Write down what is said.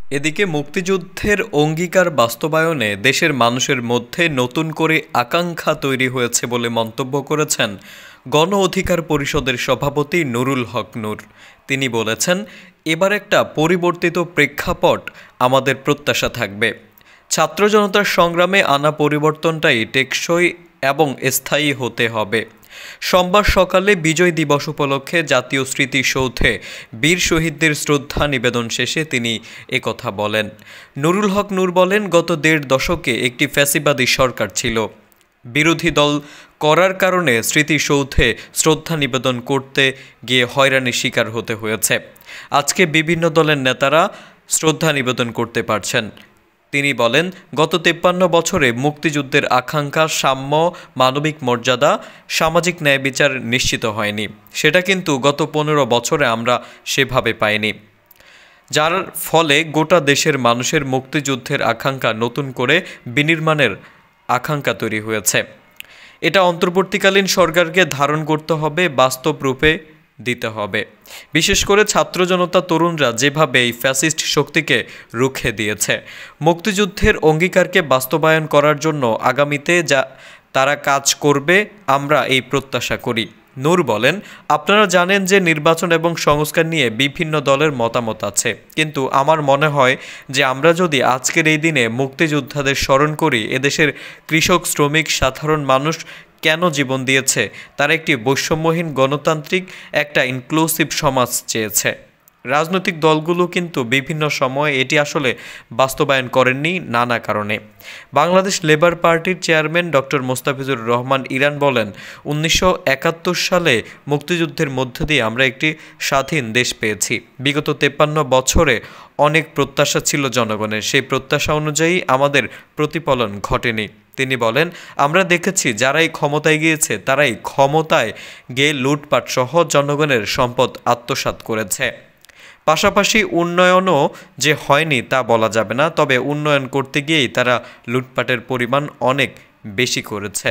এদিকে মুক্তিযুদ্ধের অঙ্গীকার বাস্তবায়নে দেশের মানুষের মধ্যে নতুন করে আকাঙ্ক্ষা তৈরি হয়েছে বলে মন্তব্য করেছেন গণ অধিকার পরিষদের সভাপতি নুরুল হক নূর। তিনি বলেছেন, এবার একটা পরিবর্তিত প্রেক্ষাপট আমাদের প্রত্যাশা থাকবে। ছাত্র জনতার সংগ্রামে আনা পরিবর্তনটাই টেকসই এবং স্থায়ী হতে হবে। সোমবার সকালে বিজয় দিবস উপলক্ষে জাতীয় স্মৃতিসৌধে বীর শহীদদের শ্রদ্ধা নিবেদন শেষে তিনি একথা বলেন। নুরুল হক নূর বলেন, গত ১.৫ দশকে একটি ফ্যাসিবাদী সরকার ছিল। বিরোধী দল করার কারণে স্মৃতিসৌধে শ্রদ্ধা নিবেদন করতে গিয়ে হয়রানির শিকার হতে হয়েছে। আজকে বিভিন্ন দলের নেতারা শ্রদ্ধা নিবেদন করতে পারছেন। তিনি বলেন, গত ৫৩ বছরে মুক্তিযুদ্ধের আকাঙ্ক্ষা, সাম্য, মানবিক মর্যাদা, সামাজিক ন্যায় বিচার নিশ্চিত হয়নি। সেটা কিন্তু গত ১৫ বছরে আমরা সেভাবে পাইনি, যার ফলে গোটা দেশের মানুষের মুক্তিযুদ্ধের আকাঙ্ক্ষা নতুন করে বিনির্মাণের আকাঙ্ক্ষা তৈরি হয়েছে। এটা অন্তর্বর্তীকালীন সরকারকে ধারণ করতে হবে, বাস্তব রূপে দিতে হবে। বিশেষ করে ছাত্র জনতা, তরুণরা যেভাবে এই ফ্যাসিস্ট শক্তিকে রুখে দিয়েছে, মুক্তিযুদ্ধের অঙ্গীকারকে বাস্তবায়ন করার জন্য আগামীতে তারা কাজ করবে, আমরা এই প্রত্যাশা করি। নূর বলেন, আপনারা জানেন যে নির্বাচন এবং সংস্কার নিয়ে বিভিন্ন দলের মতামত আছে, কিন্তু আমার মনে হয় যে আমরা যদি আজকের এই দিনে মুক্তিযোদ্ধাদের স্মরণ করি, এদেশের কৃষক, শ্রমিক, সাধারণ মানুষ কেন জীবন দিয়েছে, তারা একটি বৈষম্যহীন, গণতান্ত্রিক, একটা ইনক্লুসিভ সমাজ চেয়েছে। রাজনৈতিক দলগুলো কিন্তু বিভিন্ন সময়ে এটি আসলে বাস্তবায়ন করেননি নানা কারণে। বাংলাদেশ লেবার পার্টির চেয়ারম্যান ডক্টর মোস্তাফিজুর রহমান ইরান বলেন, ১৯৭১ সালে মুক্তিযুদ্ধের মধ্য দিয়ে আমরা একটি স্বাধীন দেশ পেয়েছি। বিগত ৫৩ বছরে অনেক প্রত্যাশা ছিল জনগণের, সেই প্রত্যাশা অনুযায়ী আমাদের প্রতিফলন ঘটেনি। তিনি বলেন, আমরা দেখেছি যারাই ক্ষমতায় গিয়েছে তারাই ক্ষমতায় গিয়ে লুটপাট সহ জনগণের সম্পদ আত্মসাৎ করেছে। পাশাপাশি উন্নয়নও যে হয়নি তা বলা যাবে না, তবে উন্নয়ন করতে গিয়েই তারা লুটপাটের পরিমাণ অনেক বেশি করেছে।